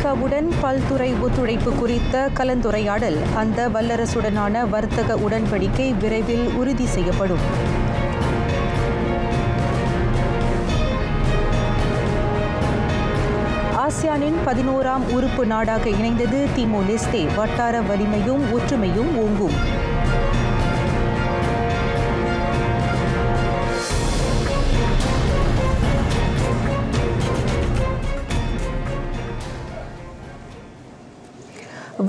அமெரிக்காவுடன் பல்துறை ஒத்துழைப்பு குறித்த கலந்துரையாடல் அந்த வல்லரசுடனான வர்த்தக உடன்படிக்கை விரைவில் உறுதி செய்யப்படும். ஆசியானின் 11ஆம் உறுப்பு நாடாக இணைந்தது திமோர் லெஸ்தே. வட்டார வலிமையும் ஒற்றுமையும் ஓங்கும்.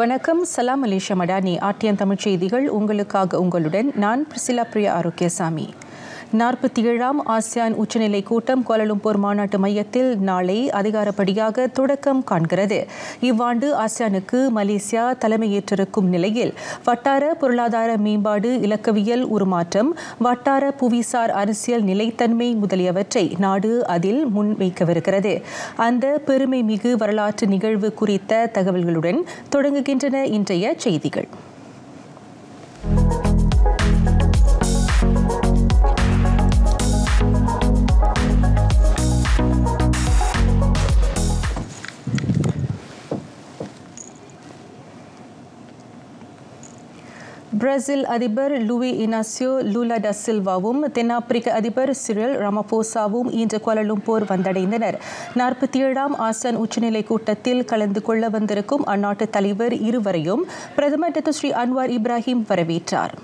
வணக்கம். சலாம் மலேசியா மடானி. ஆர்டிஎன் தமிழ் செய்திகள் உங்களுக்காக. உங்களுடன் நான் பிரிசிலா பிரியா ஆரோக்கியசாமி. 47ஆம் ஆசியான் உச்சநிலை கூட்டம் கோலாலம்பூர் மாநாட்டு மையத்தில் நாளை அதிகாரப்படியாக தொடக்கம் காண்கிறது. இவ்வாண்டு ஆசியானுக்கு மலேசியா தலைமையேற்றிருக்கும் நிலையில் வட்டார பொருளாதார மேம்பாடு, இலக்கவியல் உருமாற்றம், வட்டார புவிசார் அரசியல் நிலைத்தன்மை முதலியவற்றை நாடு அதில் முன்வைக்கவிருக்கிறது. அந்த பெருமை மிகு வரலாற்று நிகழ்வு குறித்த தகவல்களுடன் தொடங்குகின்றன இன்றைய செய்திகள். பிரேசில் அதிபர் லூயி இனாசியோ லூலா டா சில்வாவும் தென்னாப்பிரிக்க அதிபர் சிரில் ராமபோசாவும் இன்று கோலாலம்பூர் வந்தடைந்தனர். 47ஆம் ஆசியான் உச்சநிலை கூட்டத்தில் கலந்து கொள்ள வந்திருக்கும் அந்நாட்டு தலைவர் இருவரையும் பிரதமர் டத்துஸ்ரீ அன்வார் இப்ராஹிம் வரவேற்றார்.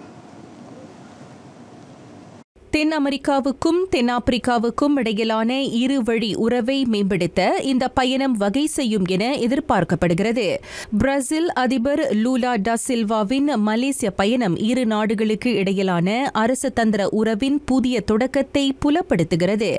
தென் அமெரிக்காவுக்கும் தென்னாப்பிரிக்காவுக்கும் இடையிலான இருவழி உறவை மேம்படுத்த இந்த பயணம் வகை செய்யும் என எதிர்பார்க்கப்படுகிறது. பிரேசில் அதிபர் லூலா டா சில்வாவின் மலேசிய பயணம் இரு நாடுகளுக்கு இடையிலான அரசதந்திர உறவின் புதிய தொடக்கத்தை புலப்படுத்துகிறது.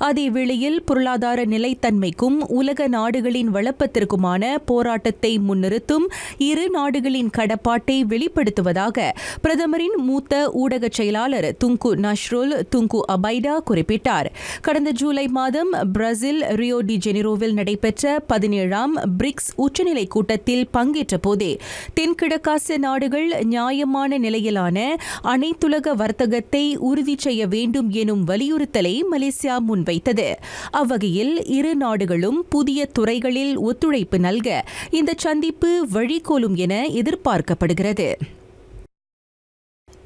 அதேவேளையில் பொருளாதார நிலைத்தன்மைக்கும் உலக நாடுகளின் வளப்பத்திற்குமான போராட்டத்தை முன்னிறுத்தும் இரு நாடுகளின் கடப்பாட்டை வெளிப்படுத்துவதாக பிரதமரின் மூத்த ஊடக செயலாளர் துங்கு நஷ்ரோல் துங்கு அபைடா குறிப்பிட்டார். கடந்த ஜூலை மாதம் பிரேசில் ரியோ டி ஜெனிரோவில் நடைபெற்ற 17ஆம் பிரிக்ஸ் உச்சநிலை கூட்டத்தில் பங்கேற்ற போதே தென்கிழக்காசிய நாடுகள் நியாயமான நிலையிலான அனைத்துலக வர்த்தகத்தை உறுதி செய்ய வேண்டும் எனும் வலியுறுத்தலை மலேசியா முன்வைத்தது. அவ்வகையில் இரு நாடுகளும் புதிய துறைகளில் ஒத்துழைப்பு நல்க இந்த சந்திப்பு வழிகோலும் என எதிர்பார்க்கப்படுகிறது.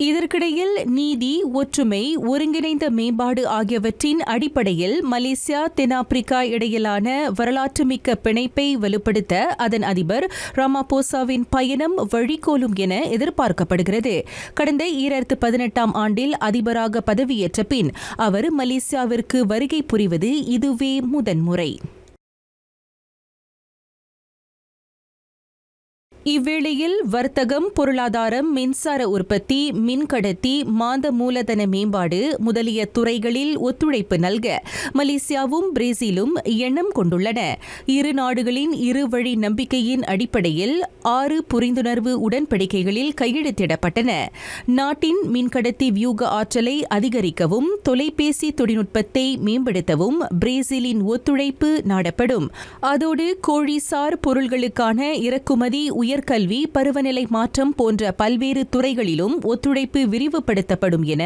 இதற்கிடையில் நீதி, ஒற்றுமை, ஒருங்கிணைந்த மேம்பாடு ஆகியவற்றின் அடிப்படையில் மலேசியா தென்னாப்பிரிக்கா இடையிலான வரலாற்றுமிக்க பிணைப்பை வலுப்படுத்த அதன் அதிபர் ராமபோசாவின் பயணம் வழிகோலும் என எதிர்பார்க்கப்படுகிறது. கடந்த 2018ஆம் ஆண்டில் அதிபராக பதவியேற்ற பின் அவர் மலேசியாவிற்கு வருகை புரிவது இதுவே முதன்முறை. இவ்வேளையில் வர்த்தகம், பொருளாதாரம், மின்சார உற்பத்தி, மின்கடத்தி, மாந்த மூலதன மேம்பாடு முதலிய துறைகளில் ஒத்துழைப்பு நல்க மலேசியாவும் பிரேசிலும் எண்ணம் கொண்டுள்ளன. இரு நாடுகளின் இருவழி நம்பிக்கையின் அடிப்படையில் 6 புரிந்துணர்வு உடன்படிக்கைகளில் கையெழுத்திடப்பட்டன. நாட்டின் மின்கடத்தி வியூக ஆற்றலை அதிகரிக்கவும், தொலைபேசி தொழில்நுட்பத்தை மேம்படுத்தவும் பிரேசிலின் ஒத்துழைப்பு நாடப்படும். அதோடு கோழிசார் பொருள்களுக்கான இறக்குமதி, உயர்கல்வி, பருவநிலை மாற்றம் போன்ற பல்வேறு துறைகளிலும் ஒத்துழைப்பு விரிவுபடுத்தப்படும் என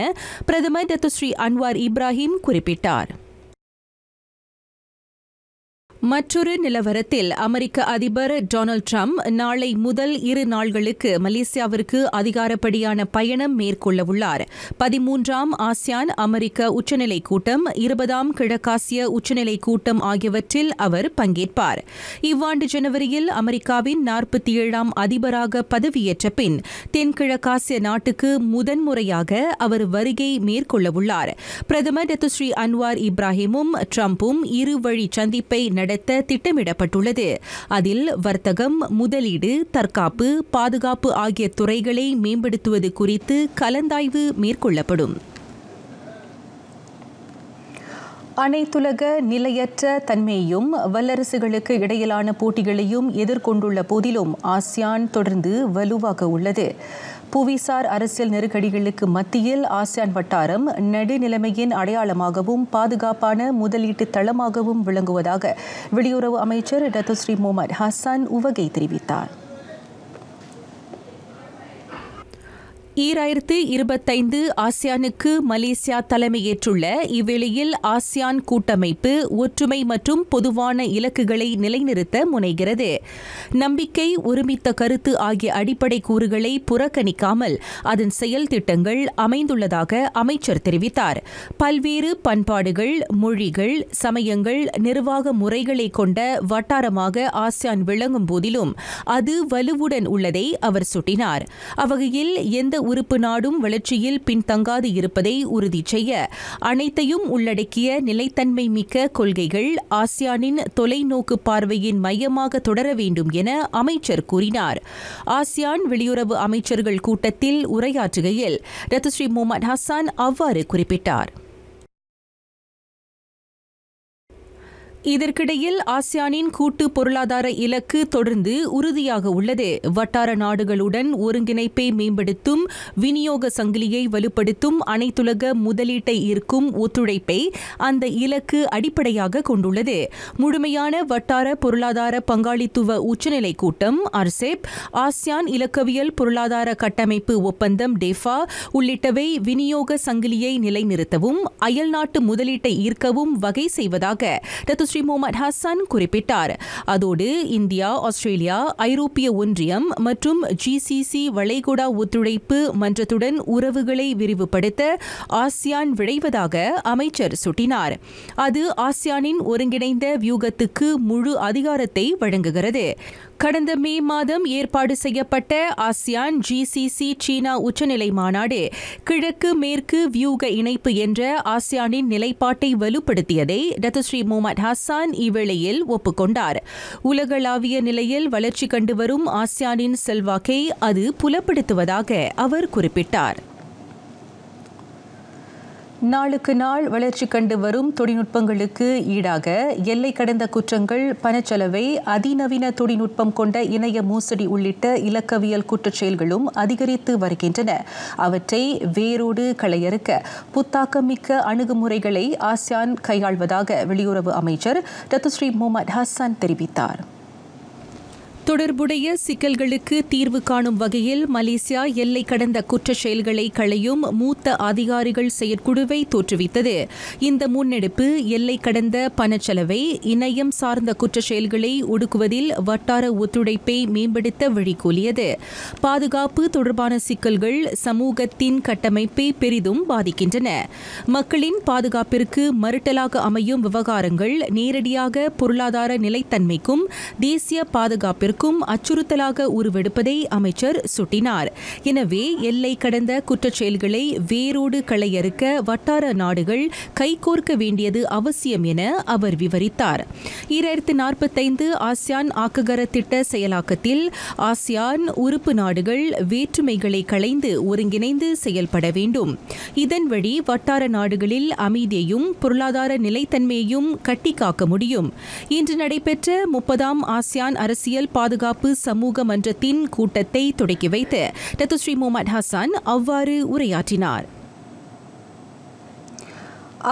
பிரதமர் டத்துஸ்ரீ அன்வார் இப்ராஹிம் குறிப்பிட்டார். மற்றொரு நிலவரத்தில் அமெரிக்க அதிபர் டொனால்ட் ட்ரம்ப் நாளை முதல் 2 நாள்களுக்கு மலேசியாவிற்கு அதிகாரப்படியான பயணம் மேற்கொள்ளவுள்ளார். 13ஆம் ஆசியான் அமெரிக்க உச்சநிலை கூட்டம், 20ஆம் கிழக்காசிய உச்சநிலை கூட்டம் ஆகியவற்றில் அவர் பங்கேற்பார். இவ்வாண்டு ஜனவரியில் அமெரிக்காவின் 47ஆம் அதிபராக பதவியேற்ற பின் தென்கிழக்காசிய நாட்டுக்கு முதன்முறையாக அவர் வருகை மேற்கொள்ளவுள்ளார். பிரதமர் டத்துஸ்ரீ அன்வார் இப்ராஹிமும் ட்ரம்பும் இருவழி சந்திப்பை நடத்த திட்டமிடப்பட்டுள்ளது. அதில் வர்த்தகம், முதலீடு, தற்காப்பு, பாதுகாப்பு ஆகிய துறைகளை மேம்படுத்துவது குறித்து கலந்தாய்வு மேற்கொள்ளப்படும். அனைத்துலக நிலையற்ற தன்மையையும் வல்லரசுகளுக்கு இடையிலான போட்டிகளையும் எதிர்கொண்டுள்ள போதிலும் ஆசியான் தொடர்ந்து வலுவாக உள்ளது. புவிசார் அரசியல் நெருக்கடிகளுக்கு மத்தியில் ஆசியான் வட்டாரம் நடுநிலைமையின் அடையாளமாகவும் பாதுகாப்பான முதலீட்டு தளமாகவும் விளங்குவதாக வெளியுறவு அமைச்சர் டத்துஸ்ரீ முகமது ஹசன் உவகை தெரிவித்தார். 2025 ஆசியானுக்கு மலேசியா தலைமையேற்றுள்ள இவ்வேளையில் ஆசியான் கூட்டமைப்பு ஒற்றுமை மற்றும் பொதுவான இலக்குகளை நிலைநிறுத்த முனைகிறது. நம்பிக்கை, ஒருமித்த கருத்து ஆகிய அடிப்படை கூறுகளை புறக்கணிக்காமல் அதன் செயல் திட்டங்கள் அமைந்துள்ளதாக அமைச்சர் தெரிவித்தார். பல்வேறு பண்பாடுகள், மொழிகள், சமயங்கள், நிர்வாக முறைகளை கொண்ட வட்டாரமாக ஆசியான் விளங்கும் போதிலும் அது வலுவுடன் உள்ளதை அவர் சுட்டினார். அவ்வகையில் எந்த உறுப்பு நாடும் வளர்ச்சியில் பின்தங்காது இருப்பதை உறுதி செய்ய அனைத்தையும் உள்ளடக்கிய நிலைத்தன்மை மிக்க கொள்கைகள் ஆசியானின் தொலைநோக்கு பார்வையின் மையமாக தொடர வேண்டும் என அமைச்சர் கூறினார். ஆசியான் வெளியுறவு அமைச்சர்கள் கூட்டத்தில் உரையாற்றுகையில் டத்துஸ்ரீ முகமது ஹசான் அவ்வாறு குறிப்பிட்டார். இதற்கிடையில் ஆசியானின் கூட்டு பொருளாதார இலக்கு தொடர்ந்து உறுதியாக உள்ளது. வட்டார நாடுகளுடன் ஒருங்கிணைப்பை மேம்படுத்தும், விநியோக சங்கிலியை வலுப்படுத்தும், அனைத்துலக முதலீட்டை ஈர்க்கும் ஒத்துழைப்பை அந்த இலக்கு அடிப்படையாக கொண்டுள்ளது. முழுமையான வட்டார பொருளாதார பங்காளித்துவ உச்சநிலை கூட்டம் ஆர்செப், ஆசியான் இலக்கவியல் பொருளாதார கட்டமைப்பு ஒப்பந்தம் டேஃபா உள்ளிட்டவை விநியோக சங்கிலியை நிலைநிறுத்தவும் அயல்நாட்டு முதலீட்டை ஈர்க்கவும் வகை செய்வதாக டத்துஸ்ரீ முகமது ஹசான் குறிப்பிட்டார். அதோடு இந்தியா, ஆஸ்திரேலியா, ஐரோப்பிய ஒன்றியம் மற்றும் ஜிசிசி வளைகுடா ஒத்துழைப்பு மன்றத்துடன் உறவுகளை விரிவுபடுத்த ஆசியான் விழைவதாக அமைச்சர் சுட்டினார். அது ஆசியானின் ஒருங்கிணைந்த வியூகத்துக்கு முழு அதிகாரத்தை வழங்குகிறது. கடந்த மே மாதம் ஏற்பாடு செய்யப்பட்ட ஆசியான் ஜிசிசி சீனா உச்சநிலை மாநாடு கிழக்கு மேற்கு வியூக இணைப்பு என்ற ஆசியானின் நிலைப்பாட்டை வலுப்படுத்தியதை டத்துஸ்ரீ முகமது ஹசான் இவ்வேளையில் ஒப்புக்கொண்டார். உலகளாவிய நிலையில் வளர்ச்சி கண்டு வரும் ஆசியானின் செல்வாக்கை அது புலப்படுத்துவதாக அவர் குறிப்பிட்டார். நாளுக்கு நாள் வளர்ச்சி கண்டு வரும் தொழில்நுட்பங்களுக்கு ஈடாக எல்லை கடந்த குற்றங்கள், பணச்செலவை, அதிநவீன தொழில்நுட்பம் கொண்ட இணைய மோசடி உள்ளிட்ட இலக்கவியல் குற்றச்செயல்களும் அதிகரித்து வருகின்றன. அவற்றை வேரோடு களையறுக்க புத்தாக்கமிக்க அணுகுமுறைகளை ஆசியான் கையாள்வதாக வெளியுறவு அமைச்சர் டத்துஸ்ரீ முகமது ஹசான் தெரிவித்தார். தொடர்புடைய சிக்கல்களுக்கு தீர்வு காணும் வகையில் மலேசியா எல்லை கடந்த குற்றச் செயல்களை களையும் மூத்த அதிகாரிகள் செயற்குழுவை தோற்றுவித்தது. இந்த முன்னெடுப்பு எல்லை கடந்த பணச்செலவை, இணையம் சார்ந்த குற்றச் செயல்களை ஒடுக்குவதில் வட்டார ஒத்துழைப்பை மேம்படுத்த வழிகோலியது. பாதுகாப்பு தொடர்பான சிக்கல்கள் சமூகத்தின் கட்டமைப்பை பெரிதும் பாதிக்கின்றன. மக்களின் பாதுகாப்பிற்கு மறுட்டலாக அமையும் விவகாரங்கள் நேரடியாக பொருளாதார நிலைத்தன்மைக்கும் தேசிய பாதுகாப்பிற்கும் அச்சுறுத்தலாக உருவெடுப்பதை அமைச்சர் சுட்டினார். எனவே எல்லை கடந்த குற்றச் செயல்களை வேரோடு களையறுக்க வட்டார நாடுகள் கைகோர்க்க வேண்டியது அவசியம் என அவர் விவரித்தார். 2045 ஆசியான் ஆக்ககர திட்ட செயலாக்கத்தில் ஆசியான் உறுப்பு நாடுகள் வேற்றுமைகளை களைந்து ஒருங்கிணைந்து செயல்பட வேண்டும். இதன் வழி வட்டார நாடுகளில் அமைதியையும் பொருளாதார நிலைத்தன்மையையும் கட்டிக்காக்க முடியும். இன்று நடைபெற்ற 30ஆம் ஆசியான் அரசியல் பாதுகாப்பு சமூக மன்றத்தின் கூட்டத்தை தொடக்கி வைத்து டத்துஸ்ரீ முகமது ஹசான் அவ்வாறு உரையாற்றினார்.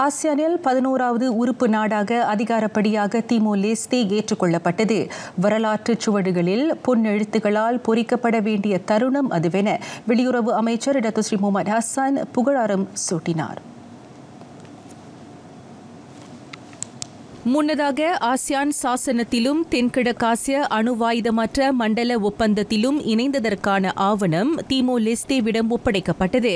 ஆசியானில் 11வது உறுப்பு நாடாக அதிகாரப்படியாக திமோர் லெஸ்தே ஏற்றுக்கொள்ளப்பட்டது. வரலாற்று சுவடுகளில் பொன்னெழுத்துகளால் பொறிக்கப்பட வேண்டிய தருணம் அதுவென வெளியுறவு அமைச்சர் டத்துஸ்ரீ முகமது ஹசான் புகழாரம் சூட்டினார். முன்னதாக ஆசியான் சாசனத்திலும் தென்கிழக்காசிய அணுவாயுதமற்ற மண்டல ஒப்பந்தத்திலும் இணைந்ததற்கான ஆவணம் திமோர் லெஸ்தேவிடம் ஒப்படைக்கப்பட்டது.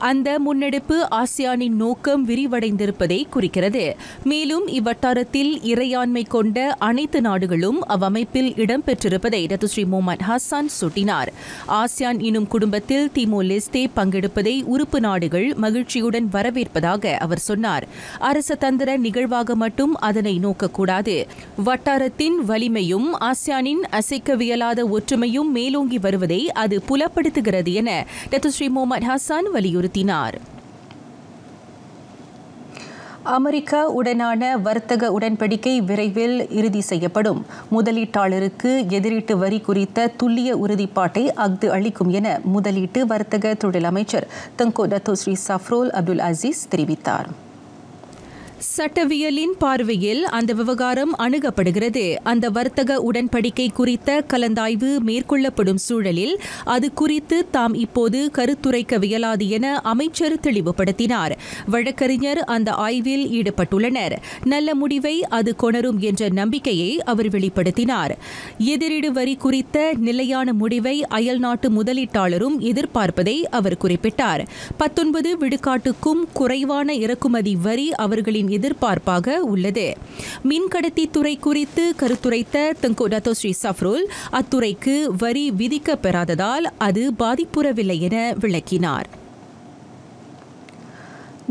அந்த முன்னெடுப்பு ஆசியானின் நோக்கம் விரிவடைந்திருப்பதை குறிக்கிறது. மேலும் இவ்வட்டாரத்தில் இறையாண்மை கொண்ட அனைத்து நாடுகளும் அவ்வமைப்பில் இடம்பெற்றிருப்பதை டத்துஸ்ரீ முகமது ஹசான் சுட்டினார். ஆசியான் எனும் குடும்பத்தில் திமோர் லெஸ்தே பங்கெடுப்பதை உறுப்பு நாடுகள் மகிழ்ச்சியுடன் வரவேற்பதாக அவர் சொன்னார். அரச தந்திர நிகழ்வாக மட்டும் அதனை நோக்கக்கூடாது. வட்டாரத்தின் வலிமையும் ஆசியானின் அசைக்கவியலாத ஒற்றுமையும் மேலோங்கி வருவதை அது புலப்படுத்துகிறது என டத்துஸ்ரீ முகமது ஹசான் வலியுறுத்தினார். அமெரிக்கா உடனான வர்த்தக உடன்படிக்கை விரைவில் இறுதி செய்யப்படும். முதலீட்டாளருக்கு எதிரீட்டு வரி குறித்த துல்லிய உறுதிப்பாட்டை அஃது அளிக்கும் என முதலீட்டு வர்த்தக தொழில் அமைச்சர் தங்கோ டத்தோ ஸ்ரீ சஃப்ரோல் அப்துல் அசீஸ் தெரிவித்தார். சட்டவியலின் பார்வையில் அந்த விவகாரம் அணுகப்படுகிறது. அந்த வர்த்தக உடன்படிக்கை குறித்த கலந்தாய்வு மேற்கொள்ளப்படும் சூழலில் அது குறித்து தாம் இப்போது கருத்துரைக்கவியலாது என அமைச்சர் தெளிவுபடுத்தினார். வழக்கறிஞர் அந்த ஆய்வில் ஈடுபட்டுள்ளனர். நல்ல முடிவை அது கொணரும் என்ற நம்பிக்கையை அவர் வெளிப்படுத்தினார். எதிரிடு வரி குறித்த நிலையான முடிவை அயல்நாட்டு முதலீட்டாளரும் எதிர்பார்ப்பதை அவர் குறிப்பிட்டார். 19 விழுக்காட்டுக்கும் குறைவான இறக்குமதி வரி அவர்களின் எதிர்பார்ப்பாக உள்ளது. மின்கடத்தி துறை குறித்து கருத்துரைத்த தங்கோ டத்தோ ஸ்ரீ சஃப்ருல் அத்துறைக்கு வரி விதிக்க பெறாததால் அது பாதிப்புறவில்லை என விளக்கினார்.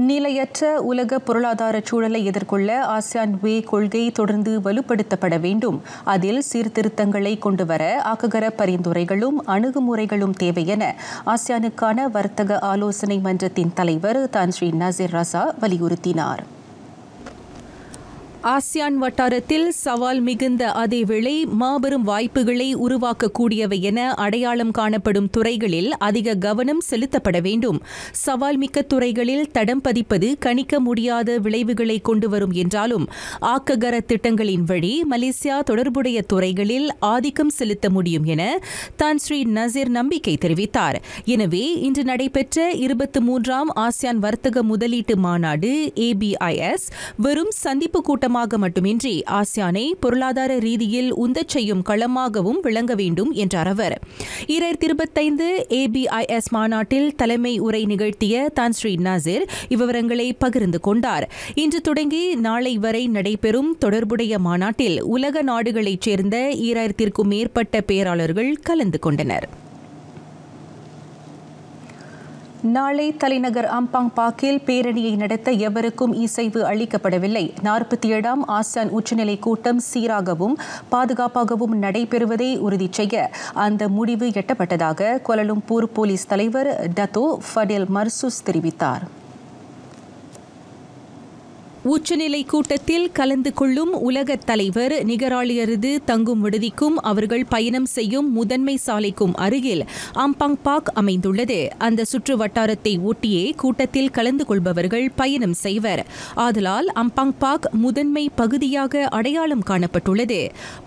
நிலையற்ற உலக பொருளாதார சூழலை எதிர்கொள்ள ஆசியான் வே கொள்கை தொடர்ந்து வலுப்படுத்தப்பட வேண்டும். அதில் சீர்திருத்தங்களை கொண்டுவர ஆக்ககர பரிந்துரைகளும் அணுகுமுறைகளும் தேவை என ஆசியானுக்கான வர்த்தக ஆலோசனை மன்றத்தின் தலைவர் தான் ஸ்ரீ நசீர் ரசா வலியுறுத்தினார். ஆசியான் வட்டாரத்தில் சவால் மிகுந்த அதேவேளை மாபெரும் வாய்ப்புகளை உருவாக்கக்கூடியவை என அடையாளம் காணப்படும் துறைகளில் அதிக கவனம் செலுத்தப்பட வேண்டும். சவால் மிக்க துறைகளில் தடம் பதிப்பது கணிக்க முடியாத விளைவுகளை கொண்டு வரும் என்றாலும் ஆக்ககர திட்டங்களின் வழி மலேசியா தொடர்புடைய துறைகளில் ஆதிக்கம் செலுத்த முடியும் என தான் ஸ்ரீ நசீர் நம்பிக்கை தெரிவித்தார். எனவே இன்று நடைபெற்ற 23ஆம் ஆசியான் வர்த்தக முதலீட்டு மாநாடு ABIS வெறும் சந்திப்பு கூட்டம் மட்டுமின்றி ஆசியானை பொருளாதார ரீதியில் உந்தச் செய்யும் களமாகவும் விளங்க வேண்டும் என்றார் அவர். 2025 ABIS மாநாட்டில் தலைமை உரை நிகழ்த்திய தான் ஸ்ரீ நசீர் இவ்விவரங்களை பகிர்ந்து கொண்டார். இன்று தொடங்கி நாளை வரை நடைபெறும் தொடர்புடைய மாநாட்டில் உலக நாடுகளைச் சேர்ந்த 2000க்கும் மேற்பட்ட பேராளர்கள் கலந்து கொண்டனர். நாளை தலைநகர் அம்பாங் பாக்கில் பேரணியை நடத்த எவருக்கும் இசைவு அளிக்கப்படவில்லை. 47ஆம் ஆசியான் உச்சநிலை கூட்டம் சீராகவும் பாதுகாப்பாகவும் நடைபெறுவதை உறுதி செய்ய அந்த முடிவு எட்டப்பட்டதாக கோலாலம்பூர் போலீஸ் தலைவர் டத்தோ ஃபடேல் மர்சூஸ் தெரிவித்தார். உச்சநிலை கூட்டத்தில் கலந்து கொள்ளும் உலகத் தலைவர் நிகராளியரது தங்கும் விடுதிக்கும் அவர்கள் பயணம் செய்யும் முதன்மை சாலைக்கும் அருகில் அம்பாங் பாக் அமைந்துள்ளது. அந்த சுற்று வட்டாரத்தை ஒட்டியே கூட்டத்தில் கலந்து கொள்பவர்கள் பயணம் செய்வர். ஆதலால் அம்பாங் பாக் முதன்மை பகுதியாக அடையாளம் காணப்பட்டுள்ளது.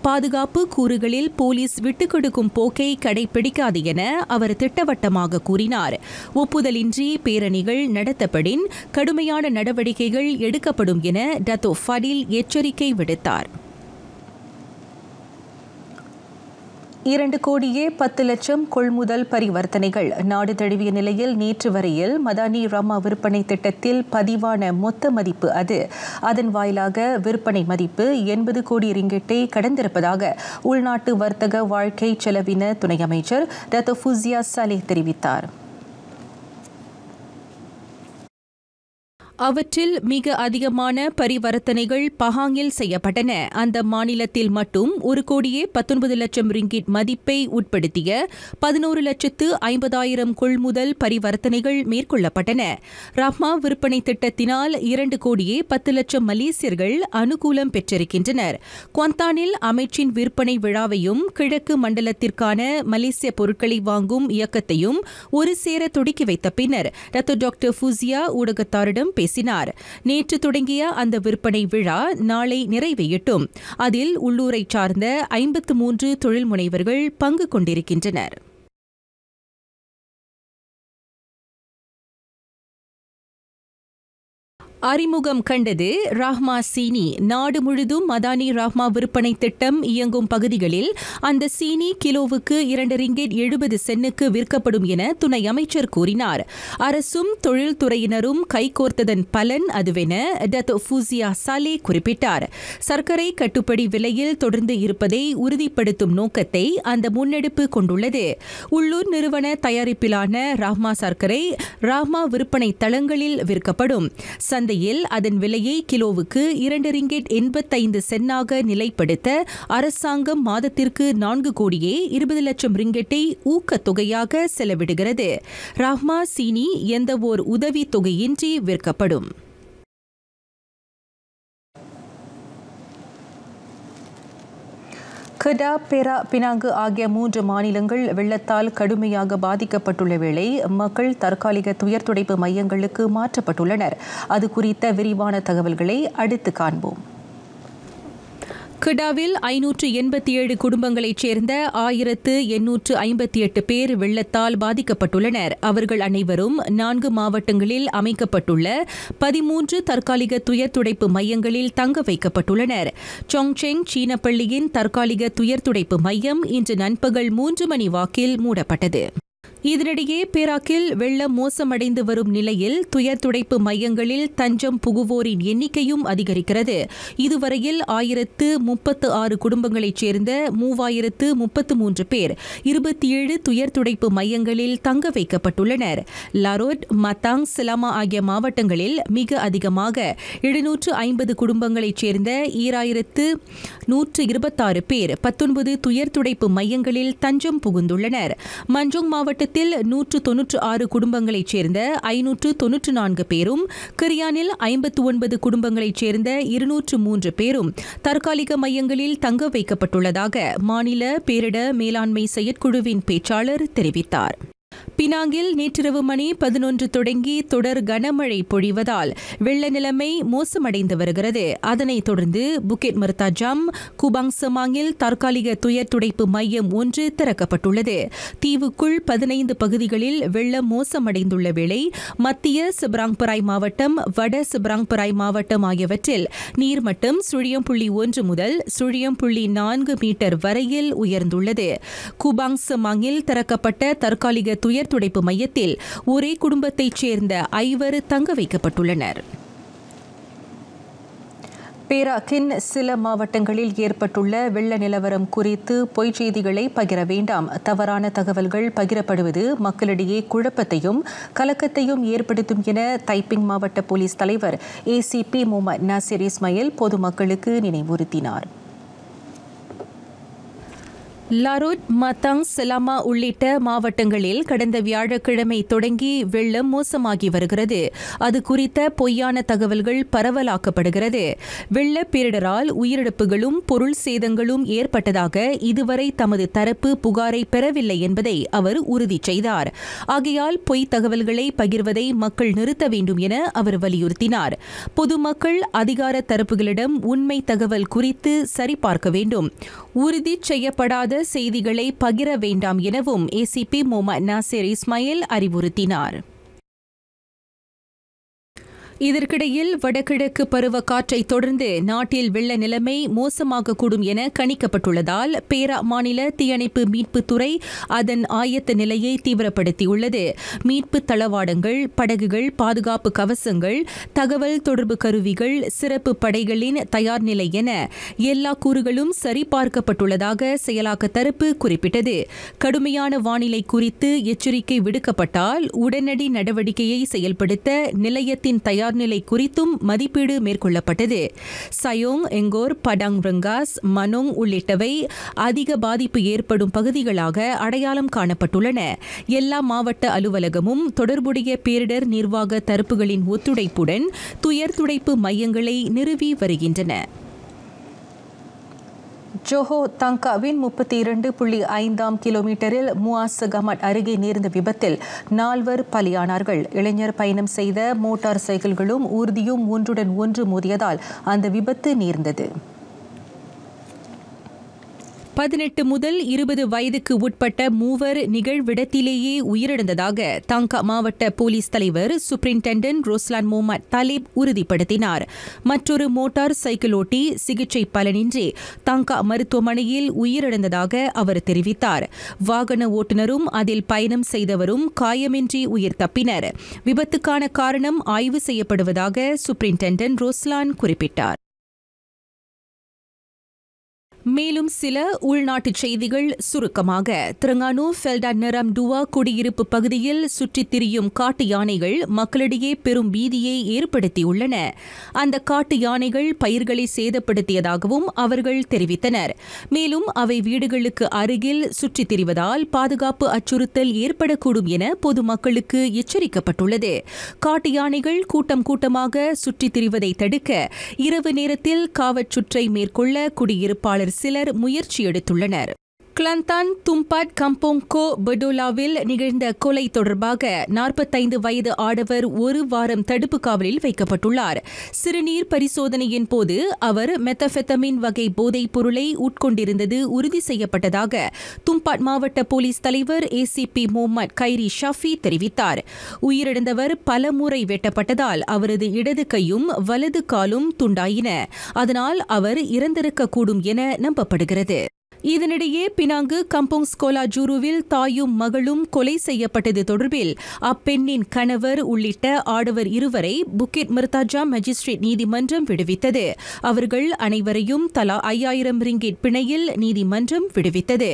பாதுகாப்பு கூறுகளில் போலீஸ் விட்டுக் கொடுக்கும் போக்கை கடைபிடிக்காது என அவர் திட்டவட்டமாக கூறினார். ஒப்புதலின்றி பேரணிகள் நடத்தப்படின் கடுமையான நடவடிக்கைகள் எடுக்கப்படும் என டத்தோ ஃபடீல் எச்சரிக்கை விடுத்தார். 2,10,00,000 கொள்முதல் பரிவர்த்தனைகள் நாடு தழுவிய நிலையில் நேற்று வரையில் மதானி ரமா விற்பனை திட்டத்தில் பதிவான மொத்த மதிப்பு அதன் வாயிலாக விற்பனை மதிப்பு 80 கோடி ரிங்கிட்டை கடந்திருப்பதாக உள்நாட்டு வர்த்தக வாழ்க்கை செலவின துணை அமைச்சர் டத்தோ ஃபுசியா சாலே தெரிவித்தார். அவற்றில் மிக அதிகமான பரிவர்த்தனைகள் பஹாங்கில் செய்யப்பட்டன. அந்த மாநிலத்தில் மட்டும் 1,19,00,000 ரிங்கிட் மதிப்பை உட்படுத்திய 11,50,000 கொள்முதல் பரிவர்த்தனைகள் மேற்கொள்ளப்பட்டன. ரஹ்மா விற்பனை திட்டத்தினால் 2,10,00,000 மலேசியர்கள் அனுகூலம் பெற்றிருக்கின்றனர். குவாந்தானில் அமைச்சின் விற்பனை விழாவையும் கிழக்கு மண்டலத்திற்கான மலேசிய பொருட்களை வாங்கும் இயக்கத்தையும் ஒரு சேர தொடக்கி வைத்த பின்னர் டாக்டர் ஃபுசியா ஊடகத்தாரிடம் பேசினார். நேற்று தொடங்கிய அந்த விற்பனை விழா நாளை நிறைவேயட்டும். அதில் உள்ளூரை சார்ந்த 53 தொழில் முனைவர்கள் பங்கு கொண்டிருக்கின்றனர். அறிமுகம் கண்டது ராஹ்மா சீனி. நாடு முழுதும் மதானி ராஹ்மா விற்பனை திட்டம் இயங்கும் பகுதிகளில் அந்த சீனி கிலோவுக்கு 2 ரிங்கிட் 70 சென்னுக்கு விற்கப்படும் என துணை அமைச்சர் கூறினார். அரசும் தொழில்துறையினரும் கைகோர்த்ததன் பலன் அதுவென டத்தோ ஃபுசியா சாலே குறிப்பிட்டார். சர்க்கரை கட்டுப்படி விலையில் தொடர்ந்து இருப்பதை உறுதிப்படுத்தும் நோக்கத்தை அந்த முன்னெடுப்பு கொண்டுள்ளது. உள்ளூர் நிறுவன தயாரிப்பிலான ராஹ்மா சர்க்கரை ராஹ்மா விற்பனை தளங்களில் விற்கப்படும். சந்தையில் அதன் விலையை கிலோவுக்கு 2 ரிங்கிட் 85 சென்னாக நிலைப்படுத்த அரசாங்கம் மாதத்திற்கு 4 கோடியே 20 லட்சம் ரிங்கிட்டை ஊக்கத்தொகையாக செலவிடுகிறது. ராஹ்மா சீனி எந்தவோர் உதவி தொகையின்றி விற்கப்படும். கெடா, பெரா, பினாங்கு ஆகிய 3 மாநிலங்கள் வெள்ளத்தால் கடுமையாக பாதிக்கப்பட்டுள்ள வேளை மக்கள் தற்காலிக துயர் துடைப்பு மையங்களுக்கு மாற்றப்பட்டுள்ளனர். அது குறித்த விரிவான தகவல்களை அடுத்து காண்போம். கெடாவில் 587 குடும்பங்களைச் சேர்ந்த 1858 பேர் வெள்ளத்தால் பாதிக்கப்பட்டுள்ளனர். அவர்கள் அனைவரும் 4 மாவட்டங்களில் அமைக்கப்பட்டுள்ள 13 தற்காலிக துயர் துடைப்பு மையங்களில் தங்க வைக்கப்பட்டுள்ளனர். சாங்செங் சீனப்பள்ளியின் தற்காலிக துயர் துடைப்பு மையம் இன்று நண்பகல் 3 மணி வாக்கில் மூடப்பட்டது. இதனிடையே பேராக்கில் வெள்ளம் மோசமடைந்து வரும் நிலையில் துயர் துடைப்பு மையங்களில் தஞ்சம் புகுவோரின் எண்ணிக்கையும் அதிகரிக்கிறது. இதுவரையில் 1036 குடும்பங்களைச் சேர்ந்த 3033 பேர் 27 துயர் துடைப்பு மையங்களில் தங்க வைக்கப்பட்டுள்ளனர். லாரோட், மத்தாங், சிலாமா ஆகிய மாவட்டங்களில் மிக அதிகமாக 750 குடும்பங்களைச் சேர்ந்த 2126 பேர் 19 துயர் துடைப்பு மையங்களில் தஞ்சம் புகுந்துள்ளனர். மஞ்சோங் மாவட்டத்தில் 196 குடும்பங்களைச் சேர்ந்த 594 பேரும், கிரியானில் 59 குடும்பங்களைச் சேர்ந்த 203 பேரும் தற்காலிக மையங்களில் தங்க வைக்கப்பட்டுள்ளதாக மாநில பேரிட மேலாண்மை செயற்குழுவின் பேச்சாளர் தெரிவித்தார். பினாங்கில் நேற்றிரவு மணி 11 தொடங்கி தொடர் கனமழை பொழிவதால் வெள்ள நிலைமை மோசமடைந்து வருகிறது. அதனைத் தொடர்ந்து புக்கெட் மர்தாஜாம், குபாங் சமாங்கில் தற்காலிக துயர் துடைப்பு மையம் ஒன்று திறக்கப்பட்டுள்ளது. தீவுக்குள் 15 பகுதிகளில் வெள்ளம் மோசமடைந்துள்ள வேளை மத்திய சிப்ராங்பராய் மாவட்டம், வட சிப்ராங்பராய் மாவட்டம் ஆகியவற்றில் நீர்மட்டம் 0.1 முதல் 0.4 மீட்டர் வரையில் உயர்ந்துள்ளது. குபாங் சமாங்கில் திறக்கப்பட்ட தற்காலிக துயர் துடைப்பு மையத்தில் ஒரே குடும்பத்தைச் சேர்ந்த 5 தங்க வைக்கப்பட்டுள்ளனர். பேராக்கின் சில மாவட்டங்களில் ஏற்பட்டுள்ள வெள்ள நிலவரம் குறித்து பொய்ச் செய்திகளை பகிர வேண்டாம். தவறான தகவல்கள் பகிரப்படுவது மக்களிடையே குழப்பத்தையும் கலக்கத்தையும் ஏற்படுத்தும் என தைப்பிங் மாவட்ட போலீஸ் தலைவர் ACP முகமது நாசிர் இஸ்மாயில் பொதுமக்களுக்கு நினைவுறுத்தினார். லாரோட், மத்தாங், சிலாமா உள்ளிட்ட மாவட்டங்களில் கடந்த வியாழக்கிழமை தொடங்கி வெள்ளம் மோசமாகி வருகிறது. அது குறித்த பொய்யான தகவல்கள் பரவலாக்கப்படுகிறது. வெள்ள பேரிடரால் உயிரிழப்புகளும் பொருள் சேதங்களும் ஏற்பட்டதாக இதுவரை தமது தரப்பு புகாரை பெறவில்லை என்பதை அவர் உறுதி செய்தார். ஆகையால் பொய் தகவல்களை பகிர்வதை மக்கள் நிறுத்த வேண்டும் என அவர் வலியுறுத்தினார். பொதுமக்கள் அதிகார தரப்புகளிடம் உண்மை தகவல் குறித்து சரிபார்க்க வேண்டும். உறுதி செய்யப்படாத செய்திகளை பகிர வேண்டாம் எனவும் ACP முகமது நாசிர் இஸ்மாயில் அறிவுறுத்தினார். இதற்கிடையில் வடகிழக்கு பருவ காற்றை தொடர்ந்து நாட்டில் வெள்ள நிலைமை மோசமாகக்கூடும் என கணிக்கப்பட்டுள்ளதால் பேரா மாநில தீயணைப்பு மீட்புத்துறை அதன் ஆயத்த நிலையை தீவிரப்படுத்தியுள்ளது. மீட்பு தளவாடங்கள், படகுகள், பாதுகாப்பு கவசங்கள், தகவல் தொடர்பு கருவிகள், சிறப்பு படைகளின் தயார் நிலை என எல்லா கூறுகளும் சரிபார்க்கப்பட்டுள்ளதாக செயலாக்க தரப்பு குறிப்பிட்டது. கடுமையான வானிலை குறித்து எச்சரிக்கை விடுக்கப்பட்டால் உடனடி நடவடிக்கையை செயல்படுத்த நிலையத்தின் தயார் நிலை குறித்தும் மதிப்பீடு மேற்கொள்ளப்பட்டது. சயோங், எங்கோர், படாங் ரங்காஸ், மனோங் உள்ளிட்டவை அதிக பாதிப்பு ஏற்படும் பகுதிகளாக அடையாளம் காணப்பட்டுள்ளன. எல்லா மாவட்ட அலுவலகமும் தொடர்புடைய பேரிடர் நிர்வாக தரப்புகளின் ஒத்துழைப்புடன் துயர் துடைப்பு மையங்களை நிறுவி வருகின்றன. ஜோஹோ தங்காவின் 32.5 கிலோமீட்டரில் முவாஸ் கமட் அருகே நேர்ந்த விபத்தில் 4 பலியானார்கள். இளைஞர் பயணம் செய்த மோட்டார் சைக்கிள்களும் ஊர்தியும் ஒன்றுடன் ஒன்று மோதியதால் அந்த விபத்து நேர்ந்தது. 18 முதல் 20 வயதுக்கு உட்பட்ட 3 நிகழ்விடத்திலேயே உயிரிழந்ததாக தங்கா மாவட்ட போலீஸ் தலைவர் சூப்பரிண்டென்டென்ட் ரோஸ்லான் முகமது தலீப் உறுதிப்படுத்தினார். மற்றொரு மோட்டார் சைக்கிள் ஓட்டி சிகிச்சை பலனின்றி தங்கா மருத்துவமனையில் உயிரிழந்ததாக அவர் தெரிவித்தார். வாகன ஓட்டுநரும் அதில் பயணம் செய்தவரும் காயமின்றி உயிர் தப்பினர். விபத்துக்கான காரணம் ஆய்வு செய்யப்படுவதாக சூப்பரிண்டென்டென்ட் ரோஸ்லான் குறிப்பிட்டார். மேலும் சில உள்நாட்டுச் செய்திகள் சுருக்கமாக. திரங்கானு ஃபெல்டா நெரம் டுவா குடியிருப்பு பகுதியில் சுற்றித் திரியும் காட்டு யானைகள் மக்களிடையே பெரும் பீதியை ஏற்படுத்தியுள்ளன. அந்த காட்டு யானைகள் பயிர்களை சேதப்படுத்தியதாகவும் அவர்கள் தெரிவித்தனர். மேலும் அவை வீடுகளுக்கு அருகில் சுற்றித் திரிவதால் பாதுகாப்பு அச்சுறுத்தல் ஏற்படக்கூடும் என பொதுமக்களுக்கு எச்சரிக்கப்பட்டுள்ளது. காட்டு யானைகள் கூட்டம் கூட்டமாக சுற்றித் திரிவதை தடுக்க இரவு நேரத்தில் காவற் சுற்றை மேற்கொள்ள குடியிருப்பாளர் சிலர் முயற்சி எடுத்துள்ளனர். கிளந்தான் தும்பாட் கம்போங்கோ பெடோலாவில் நிகழ்ந்த கொலை தொடர்பாக 45 வயது ஆடவர் 1 வாரம் தடுப்பு காவலில் வைக்கப்பட்டுள்ளார். சிறுநீர் பரிசோதனையின் போது அவர் மெத்தபெத்தமின் வகை போதைப் பொருளை உட்கொண்டிருந்தது உறுதி செய்யப்பட்டதாக தும்பாட் மாவட்ட போலீஸ் தலைவர் ACP முகமது கைரி ஷஃபி தெரிவித்தார். உயிரிழந்தவர் பலமுறை வெட்டப்பட்டதால் அவரது இடது கையும் வலது காலும் துண்டாயின. அதனால் அவர் இறந்திருக்கக்கூடும் என நம்பப்படுகிறது. இதனிடையே பினாங்கு கம்போங் ஸ்கோலா ஜூருவில் தாயும் மகளும் கொலை செய்யப்பட்டது தொடர்பில் அப்பெண்ணின் கணவர் உள்ளிட்ட ஆடவர் 2வரை புக்கிட் மிர்தாஜா மேஜிஸ்ட்ரேட் நீதிமன்றம் விடுவித்தது. அவர்கள் அனைவரையும் தலா 5000 ரிங்கிட் பிணையில் நீதிமன்றம் விடுவித்தது.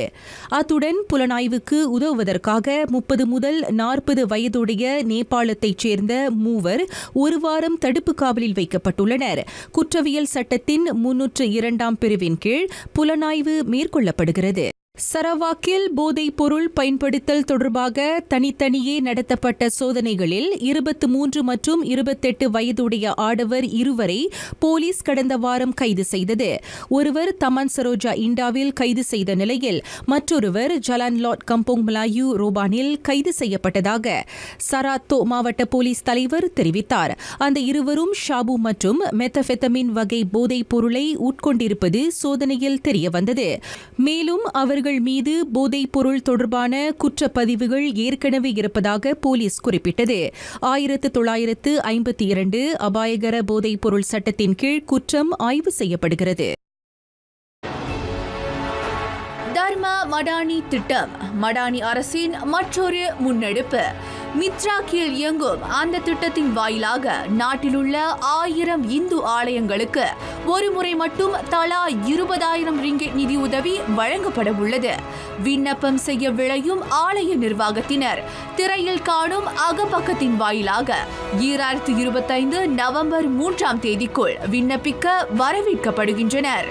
அத்துடன் புலனாய்வுக்கு உதவுவதற்காக 30 முதல் 40 வயதுடைய நேபாளத்தைச் சேர்ந்த 3 1 வாரம் தடுப்பு காவலில் வைக்கப்பட்டுள்ளனர். குற்றவியல் சட்டத்தின் 302ஆம் பிரிவின் கீழ் புலனாய்வு மேற்கொள்ளப்படுகிறது. சரவாக்கில் போதைப் பொருள் பயன்படுத்தல் தொடர்பாக தனித்தனியே நடத்தப்பட்ட சோதனைகளில் 23 மற்றும் 28 வயதுடைய ஆடவர் 2வரை போலீஸ் கடந்த வாரம் கைது செய்தது. ஒருவர் தமன் சரோஜா இண்டாவில் கைது செய்த நிலையில் மற்றொருவர் ஜலான் லாட் கம்போங் மலாயு ரோபானில் கைது செய்யப்பட்டதாக சராத்தோ மாவட்ட போலீஸ் தலைவர் தெரிவித்தார். அந்த 2வரும் ஷாபு மற்றும் மெத்தபெத்தமின் வகை போதைப் பொருளை உட்கொண்டிருப்பது சோதனையில் தெரியவந்தது. மேலும் அவர்கள் மீது போதைப் பொருள் தொடர்பான குற்றப்பதிவுகள் ஏற்கனவே இருப்பதாக போலீஸ் குறிப்பிட்டது. 1952 அபாயகர போதைப் பொருள் சட்டத்தின் கீழ் குற்றம் ஆய்வு செய்யப்படுகிறது. தர்ம மடானி திட்டம் மடானி அரசின் மற்றொரு முன்னெடுப்பு. மித்ரா கீழ் இயங்கும் அந்த திட்டத்தின் வாயிலாக நாட்டிலுள்ள 1000 இந்து ஆலயங்களுக்கு ஒரு முறை மட்டும் தலா 20,000 ரிங்கிட் நிதியுதவி வழங்கப்பட உள்ளது. விண்ணப்பம் செய்ய விளையும் ஆலய நிர்வாகத்தினர் திரையில் காணும் அகப்பக்கத்தின் வாயிலாக 2025 நவம்பர் 3ஆம் தேதிக்குள் விண்ணப்பிக்க வரவேற்கப்படுகின்றனர்.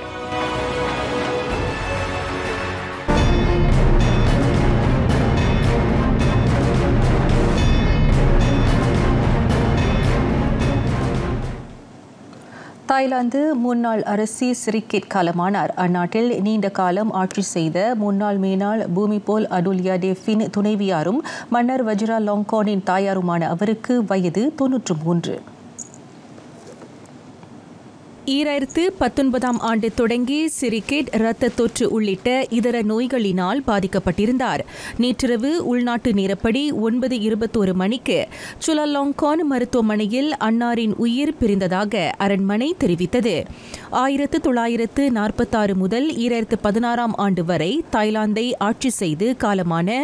தாய்லாந்து முன்னாள் அரசி சிரிகேட் காலமானார். அந்நாட்டில் நீண்ட காலம் ஆட்சி செய்த முன்னாள் மேனாள் பூமிபோல் அடுல்யாடேவின் துணைவியாரும் மன்னர் வஜிரா லாங்கானின் தாயாருமான அவருக்கு வயது 93. 2019ஆம் ஆண்டு தொடங்கி சிரிகேட் இரத்த தொற்று உள்ளிட்ட இதர நோய்களினால் பாதிக்கப்பட்டிருந்தார். நேற்றிரவு உள்நாட்டு நேரப்படி 9:21 மணிக்கு சுலாலாங்கான் மருத்துவமனையில் அன்னாரின் உயிர் பிரிந்ததாக அரண்மனை தெரிவித்தது. 1946 முதல் 2016ஆம் ஆண்டு வரை தாய்லாந்தை ஆட்சி செய்து காலமான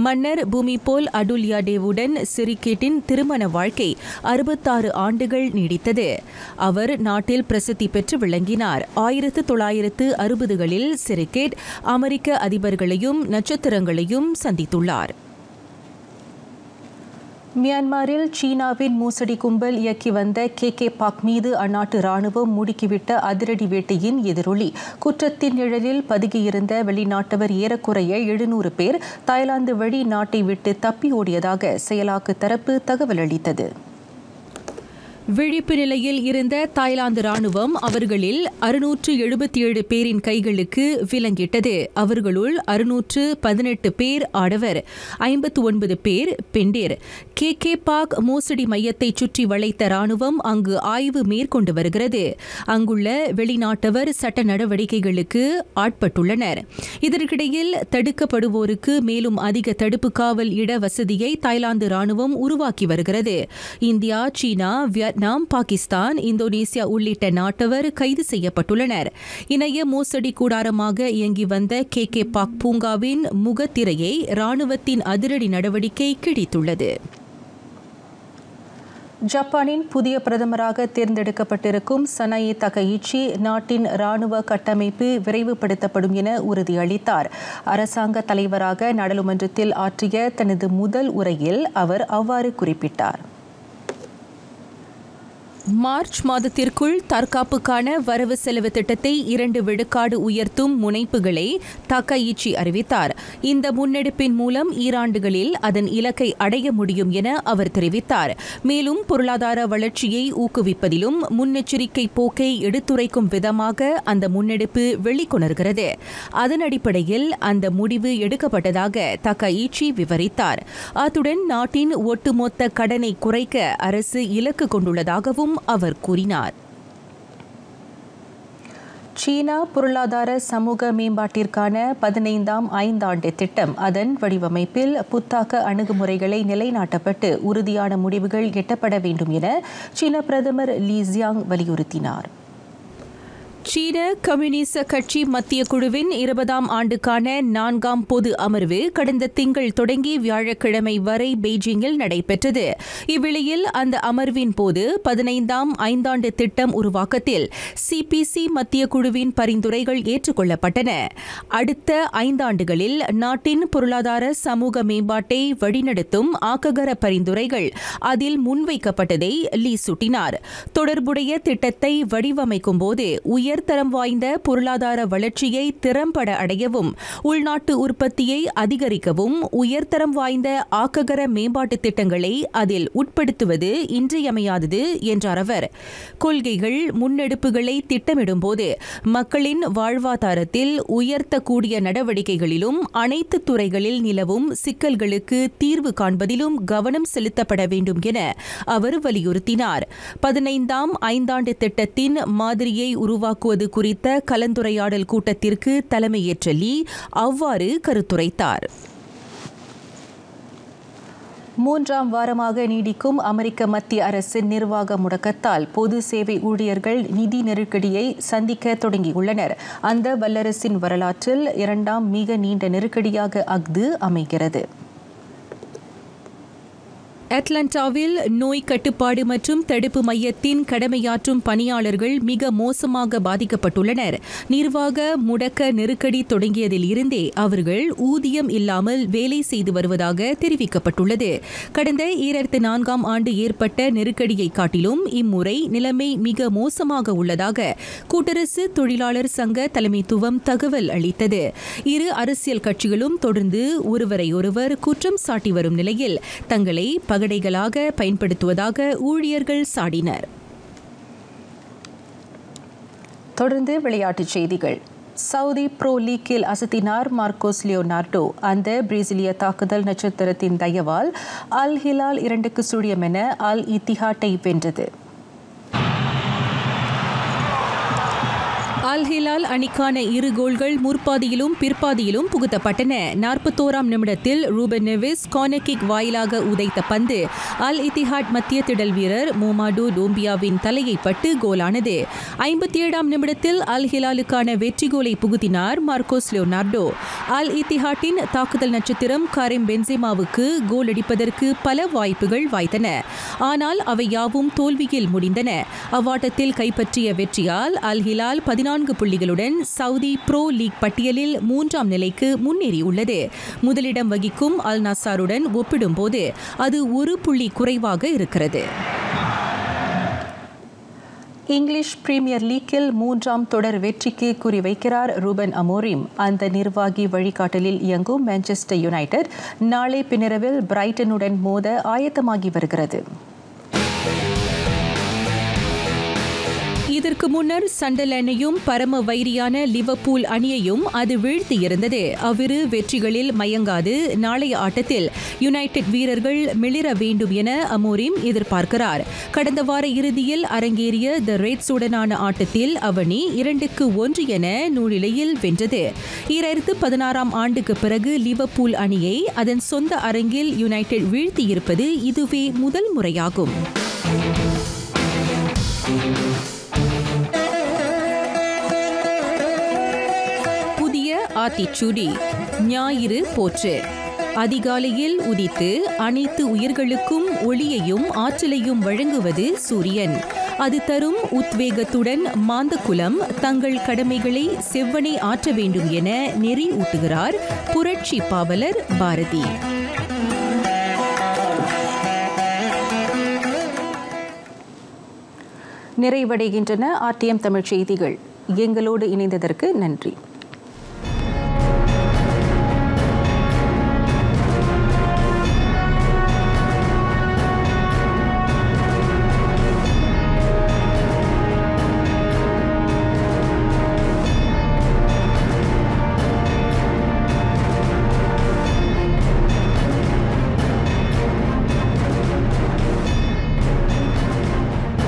மன்னர் பூமிபோல் அடுல்யாடேவுடன் சிரிகேட்டின் திருமண வாழ்க்கை 66 ஆண்டுகள் நீடித்தது. அவர் நாட்டில் பிரசித்தி பெற்று விளங்கினார். 1960களில் சிரிகேட் அமெரிக்க அதிபர்களையும் நட்சத்திரங்களையும் சந்தித்துள்ளார். மியான்மரில் சீனாவின் மோசடி கும்பல் இயக்கி வந்த KK பார்க் மீது அந்நாட்டு ராணுவம் முடுக்கிவிட்ட அதிரடி வேட்டையின் எதிரொலி. குற்றத்தின் நிழலில் பதுங்கியிருந்த வெளிநாட்டவர் ஏறக்குறைய 700 பேர் தாய்லாந்து வழி நாட்டை விட்டு தப்பி ஓடியதாக செயலாக்க தரப்பு தகவல் அளித்தது. விழிப்பு நிலையில் இருந்த தாய்லாந்து ராணுவம் அவர்களில் 677 பேரின் கைகளுக்கு விலங்கிட்டது. அவர்களுள் 618 பேர் ஆடவர், 59 பேர் பெண்டிர். KK பார்க் மோசடி மையத்தை சுற்றி வளைத்த ராணுவம் அங்கு ஆய்வு மேற்கொண்டு வருகிறது. அங்குள்ள வெளிநாட்டவர் சட்ட நடவடிக்கைகளுக்கு ஆட்பட்டுள்ளனர். இதற்கிடையில் தடுக்கப்படுவோருக்கு மேலும் அதிக தடுப்பு காவல் இட வசதியை தாய்லாந்து ராணுவம் உருவாக்கி வருகிறது. இந்தியா, சீனா, வியட்நாம், பாகிஸ்தான், இந்தோனேசியா உள்ளிட்ட நாட்டவர் கைது செய்யப்பட்டுள்ளனர். இணைய மோசடி கூடாரமாக இயங்கி வந்த KK பார்க் பூங்காவின் முகத்திரையை ராணுவத்தின் அதிரடி நடவடிக்கை கிழித்துள்ளது. ஜப்பானின் புதிய பிரதமராக தேர்ந்தெடுக்கப்பட்டிருக்கும் சனாயி தகையிச்சி நாட்டின் ராணுவ கட்டமைப்பு விரைவுபடுத்தப்படும் என உறுதியளித்தார். அரசாங்க தலைவராக நாடாளுமன்றத்தில் ஆற்றிய தனது முதல் உரையில் அவர் அவ்வாறு குறிப்பிட்டார். மார்ச் மாதத்திற்குள் தற்காப்புக்கான வரவு செலவு திட்டத்தை 2 விழுக்காடு உயர்த்தும் முனைப்புகளை தகையிச்சி அறிவித்தார். இந்த முன்னெடுப்பின் மூலம் ஈராண்டுகளில் அதன் இலக்கை அடைய முடியும் என அவர் தெரிவித்தார். மேலும் பொருளாதார வளர்ச்சியை ஊக்குவிப்பதிலும் முன்னெச்சரிக்கை போக்கை எடுத்துரைக்கும் விதமாக அந்த முன்னெடுப்பு வெளிக்கொணர்கிறது. அதன் அடிப்படையில் அந்த முடிவு எடுக்கப்பட்டதாக தகையிச்சி விவரித்தார். அத்துடன் நாட்டின் ஒட்டுமொத்த கடனை குறைக்க அரசு இலக்கு கொண்டுள்ளதாகவும் அவர் கூறினார். சீனா பொருளாதார சமூக மேம்பாட்டிற்கான 15ஆம் ஐந்தாண்டு திட்டம் அதன் வடிவமைப்பில் புத்தாக்க அணுகுமுறைகளை நிலைநாட்டப்பட்டு உறுதியான முடிவுகள் எட்டப்பட வேண்டும் என சீன பிரதமர் லீ ஜியாங் வலியுறுத்தினார். சீன கம்யூனிச கட்சி மத்திய குழுவின் 20ஆம் ஆண்டுக்கான 4ஆம் பொது அமர்வு கடந்த திங்கள் தொடங்கி வியாழக்கிழமை வரை பெய்ஜிங்கில் நடைபெற்றது. இவ்வேளையில் அந்த அமர்வின் போது 15ஆம் ஐந்தாண்டு திட்டம் உருவாக்கத்தில் சிபிசி மத்திய குழுவின் பரிந்துரைகள் ஏற்றுக்கொள்ளப்பட்டன. அடுத்த 5 ஆண்டுகளில் நாட்டின் பொருளாதார சமூக மேம்பாட்டை வழிநடத்தும் ஆக்ககர பரிந்துரைகள் அதில் முன்வைக்கப்பட்டதை லீ சுட்டினார். தொடர்புடைய திட்டத்தை வடிவமைக்கும் போது உயர்தரம் வாய்ந்த பொருளாதார வளர்ச்சியை திறம்பட அடையவும் உள்நாட்டு உற்பத்தியை அதிகரிக்கவும் உயர்தரம் வாய்ந்த ஆக்ககர மேம்பாட்டு திட்டங்களை அதில் உட்படுத்துவது இன்றியமையாதது என்றார் அவர். கொள்கைகள் முன்னெடுப்புகளை திட்டமிடும்போது மக்களின் வாழ்வாதாரத்தில் உயர்த்தக்கூடிய நடவடிக்கைகளிலும் அனைத்து துறைகளில் நிலவும் சிக்கல்களுக்கு தீர்வு காண்பதிலும் கவனம் செலுத்தப்பட வேண்டும் என அவர் வலியுறுத்தினார். 15ஆம் ஐந்தாண்டு திட்டத்தின் மாதிரியை உருவாக்குவது குறித்த கலந்துரையாடல் கூட்டத்திற்கு தலைமையேற்ற லீ அவ்வாறு கருத்துரைத்தார். 3ஆம் வாரமாக நீடிக்கும் அமெரிக்க மத்திய அரசின் நிர்வாக முடக்கத்தால் பொது சேவை ஊழியர்கள் நிதி நெருக்கடியை சந்திக்க தொடங்கியுள்ளனர். அந்த வல்லரசின் வரலாற்றில் 2ஆம் மிக நீண்ட நெருக்கடியாக அஃது அமைகிறது. அட்லாண்டாவில் நோய் கட்டுப்பாடு மற்றும் தடுப்பு மையத்தின் கடமையாற்றும் பணியாளர்கள் மிக மோசமாக பாதிக்கப்பட்டுள்ளனர். நிர்வாக முடக்க நெருக்கடி தொடங்கியதில் இருந்தே அவர்கள் ஊதியம் இல்லாமல் வேலை செய்து வருவதாக தெரிவிக்கப்பட்டுள்ளது. கடந்த 2004ஆம் ஆண்டு ஏற்பட்ட நெருக்கடியை காட்டிலும் இம்முறை நிலைமை மிக மோசமாக உள்ளதாக கூட்டரசு தொழிலாளர் சங்க தலைமைத்துவம் தகவல் அளித்தது. இரு அரசியல் கட்சிகளும் தொடர்ந்து ஒருவரையொருவர் குற்றம் சாட்டி வரும் நிலையில் தங்களை பகடைகளாக பயன்படுத்துவதாக ஊழியர்கள் சாடினர். தொடர்ந்து விளையாட்டுச் செய்திகள். சவுதி ப்ரோ லீக்கில் அசத்தினார் மார்க்கோஸ் லியோனார்டோ. அந்த பிரேசிலிய தாக்குதல் நட்சத்திரத்தின் தயவால் அல் ஹிலால் 2-0 என அல் இத்திஹாட்டை வென்றது. அல் ஹிலால் அணிக்கான 2 கோல்கள் முற்பாதியிலும் பிற்பாதியிலும் புகுத்தப்பட்டன. 41ஆம் நிமிடத்தில் ரூபன் நெவிஸ் கார்னர் கிக் வாயிலாக உதைத்த பந்து அல் இத்திஹாட் மத்திய திடல் வீரர் மோமாடோ டோம்பியாவின் தலையை பட்டு கோலானது. 57ஆம் நிமிடத்தில் அல் ஹிலாலுக்கான வெற்றி கோலை புகுத்தினார் மார்க்கோஸ் லியோனார்டோ. அல் இத்திஹாட்டின் தாக்குதல் நட்சத்திரம் காரிம் பென்செமாவுக்கு கோல் அடிப்பதற்கு பல வாய்ப்புகள் வாய்த்தன. ஆனால் அவை யாவும் தோல்வியில் முடிந்தன. அவ்வாட்டத்தில் கைப்பற்றிய வெற்றியால் அல் ஹிலால் 14 புள்ளிகளுடன் சவுதி ப்ரோ லீக் பட்டியலில் 3ஆம் நிலைக்கு முன்னேறியுள்ளது. முதலிடம் வகிக்கும் அல் நசாருடன் ஒப்பிடும்போது அது 1 புள்ளி குறைவாக இருக்கிறது. இங்கிலீஷ் பிரீமியர் லீக்கில் 3ஆம் தொடர் வெற்றிக்கு குறிவைக்கிறார் ரூபன் அமோரிம். அந்த நிர்வாகி வழிகாட்டலில் இயங்கும் மான்செஸ்டர் யுனைடெட் நாளை பின்னரவில் பிரைட்டனுடன் மோத ஆயத்தமாகி வருகிறது. இதற்கு முன்னர் சண்டர்லாண்டையும் பரம வைரியான லிவர்பூல் அணியையும் அது வீழ்த்தியிருந்தது. அவ்விரு வெற்றிகளில் மயங்காது நாளைய ஆட்டத்தில் யுனைடெட் வீரர்கள் மிளிர வேண்டும் என அமோரிம் எதிர்பார்க்கிறார். கடந்த வார இறுதியில் அரங்கேறிய தி ரெட்ஸுடனான ஆட்டத்தில் அவனி 2-1 என நூலிலையில் வென்றது. 2016ஆம் ஆண்டுக்கு பிறகு லிவர்பூல் அணியை அதன் சொந்த அரங்கில் யுனைடெட் வீழ்த்தியிருப்பது இதுவே முதல் முறையாகும். ஆத்திச்சூடி ஞாயிறு போற்று. அதிகாலையில் உதித்து அனைத்து உயிர்களுக்கும் ஒளியையும் ஆற்றலையும் வழங்குவது சூரியன். அது தரும் உத்வேகத்துடன் மாந்தகுலம் தங்கள் கடமைகளை செவ்வனே ஆற்ற வேண்டும் என நெறி ஊட்டுகிறார் புரட்சி பாவலர் பாரதி. நிறைவடைகின்றன RTM தமிழ் செய்திகள். எங்களோடு இணைந்ததற்கு நன்றி.